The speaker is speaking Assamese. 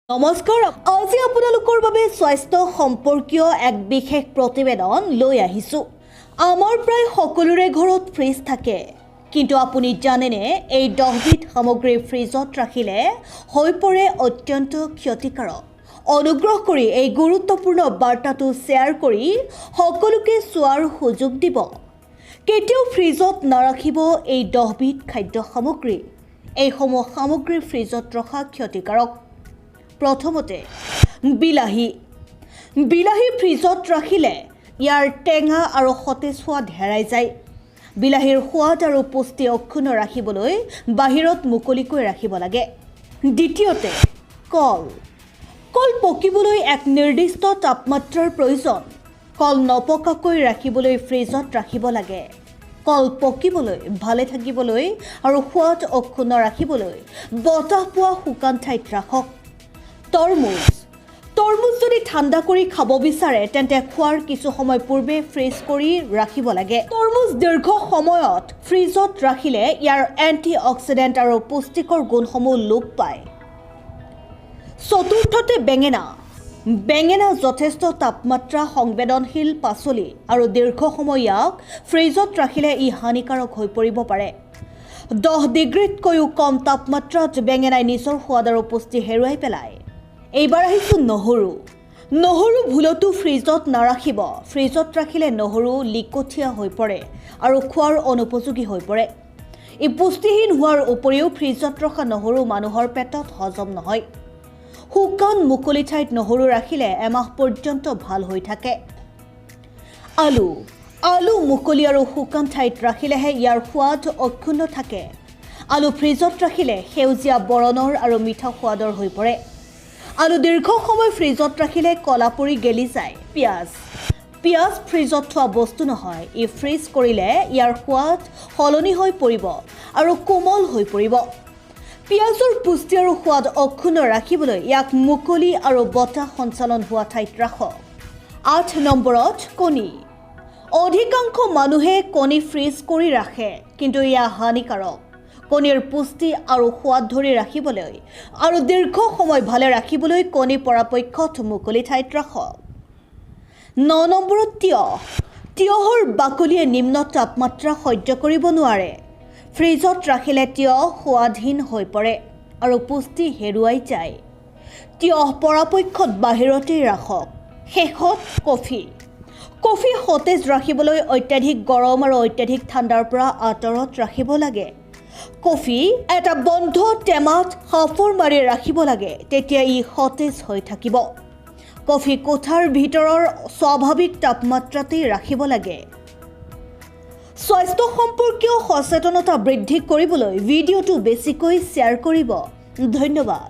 নমস্কাৰ, আজি আপোনালোকৰ বাবে স্বাস্থ্য সম্পৰ্কীয় এক বিশেষ প্ৰতিবেদন লৈ আহিছোঁ। আমাৰ প্ৰায় সকলোৰে ঘৰত ফ্ৰিজ থাকে, কিন্তু আপুনি জানেনে এই 10বিধ সামগ্ৰী ফ্ৰিজত ৰাখিলে হৈ পৰে অত্যন্ত ক্ষতিকাৰক। অনুগ্ৰহ কৰি এই গুৰুত্বপূৰ্ণ বাৰ্তাটো শ্বেয়াৰ কৰি সকলোকে চোৱাৰ সুযোগ দিব। কেতিয়াও ফ্ৰিজত নাৰাখিব এই 10বিধ খাদ্য সামগ্ৰী। এইসমূহ সামগ্ৰী ফ্ৰিজত ৰখা ক্ষতিকাৰক। প্ৰথমতে বিলাহী ফ্ৰিজত ৰাখিলে ইয়াৰ টেঙা আৰু সতেজ সোৱাদ হেৰাই যায়। বিলাহীৰ সোৱাদ আৰু পুষ্টি অক্ষুণ্ণ ৰাখিবলৈ বাহিৰত মুকলিকৈ ৰাখিব লাগে। দ্বিতীয়তে কল পকিবলৈ এক নিৰ্দিষ্ট তাপমাত্ৰাৰ প্ৰয়োজন। কল নপকাকৈ ৰাখিবলৈ ফ্ৰিজত ৰাখিব লাগে। কল পকিবলৈ, ভালে থাকিবলৈ আৰু সোৱাদ অক্ষুণ্ণ ৰাখিবলৈ বতাহ পোৱা শুকান ঠাইত ৰাখক। তৰমুজ যদি ঠাণ্ডা কৰি খাব বিচাৰে তেন্তে খোৱাৰ কিছু সময় পূৰ্বে ফ্ৰিজ কৰি ৰাখিব লাগে। তৰমুজ দীৰ্ঘ সময়ত ফ্ৰিজত ৰাখিলে ইয়াৰ এণ্টি অক্সিডেণ্ট আৰু পুষ্টিকৰ গুণসমূহ লোপ পায়। চতুৰ্থতে বেঙেনা যথেষ্ট তাপমাত্ৰা সংবেদনশীল পাচলি আৰু দীৰ্ঘ সময় ইয়াক ফ্ৰিজত ৰাখিলে ই হানিকাৰক হৈ পৰিব পাৰে। 10 ডিগ্ৰীতকৈও কম তাপমাত্ৰাত বেঙেনাই নিজৰ সোৱাদ আৰু পুষ্টি হেৰুৱাই পেলায়। এইবাৰ আহিছোঁ নহৰু ভুলতো ফ্ৰিজত নাৰাখিব। ফ্ৰিজত ৰাখিলে নহৰু লিকঠীয়া হৈ পৰে আৰু খোৱাৰ অনুপযোগী হৈ পৰে। ই পুষ্টিহীন হোৱাৰ উপৰিও ফ্ৰিজত ৰখা নহৰু মানুহৰ পেটত হজম নহয়। শুকান মুকলি ঠাইত নহৰু ৰাখিলে এমাহ পৰ্যন্ত ভাল হৈ থাকে। আলু মুকলি আৰু শুকান ঠাইত ৰাখিলেহে ইয়াৰ সোৱাদ অক্ষুণ্ণ থাকে। আলু ফ্ৰিজত ৰাখিলে সেউজীয়া বৰণৰ আৰু মিঠা সোৱাদৰ হৈ পৰে। আলু দীৰ্ঘ সময় ফ্ৰিজত ৰাখিলে কলা পৰি গেলি যায়। পিঁয়াজ ফ্ৰিজত থোৱা বস্তু নহয়। ই ফ্ৰিজ কৰিলে ইয়াৰ সোৱাদ সলনি হৈ পৰিব আৰু কোমল হৈ পৰিব। পিঁয়াজৰ পুষ্টি আৰু সোৱাদ অক্ষুণ্ণ ৰাখিবলৈ ইয়াক মুকলি আৰু বতাহ সঞ্চালন হোৱা ঠাইত ৰাখক। 8 নম্বৰত কণী। অধিকাংশ মানুহে কণী ফ্ৰিজ কৰি ৰাখে, কিন্তু এয়া হানিকাৰক। কণীৰ পুষ্টি আৰু সোৱাদ ধৰি ৰাখিবলৈ আৰু দীৰ্ঘ সময় ভালে ৰাখিবলৈ কণী পৰাপক্ষত মুকলি ঠাইত ৰাখক। 9 নম্বৰত তিয়হৰ বাকলিয়ে নিম্ন তাপমাত্ৰা সহ্য কৰিব নোৱাৰে। ফ্ৰিজত ৰাখিলে তিয়হ সোৱাদহীন হৈ পৰে আৰু পুষ্টি হেৰুৱাই যায়। তিয়হ পৰাপক্ষত বাহিৰতেই ৰাখক। শেষত কফি সতেজ ৰাখিবলৈ অত্যাধিক গৰম আৰু অত্যাধিক ঠাণ্ডাৰ পৰা আঁতৰত ৰাখিব লাগে। কফি এটা বন্ধ টেমাত সাঁফৰ মাৰি ৰাখিব লাগে, তেতিয়া ই সতেজ হৈ থাকিব। কফি কোঠাৰ ভিতৰৰ স্বাভাৱিক তাপমাত্ৰাতেই ৰাখিব লাগে। স্বাস্থ্য সম্পৰ্কীয় সচেতনতা বৃদ্ধি কৰিবলৈ ভিডিঅ'টো বেছিকৈ শ্বেয়াৰ কৰিব। ধন্যবাদ।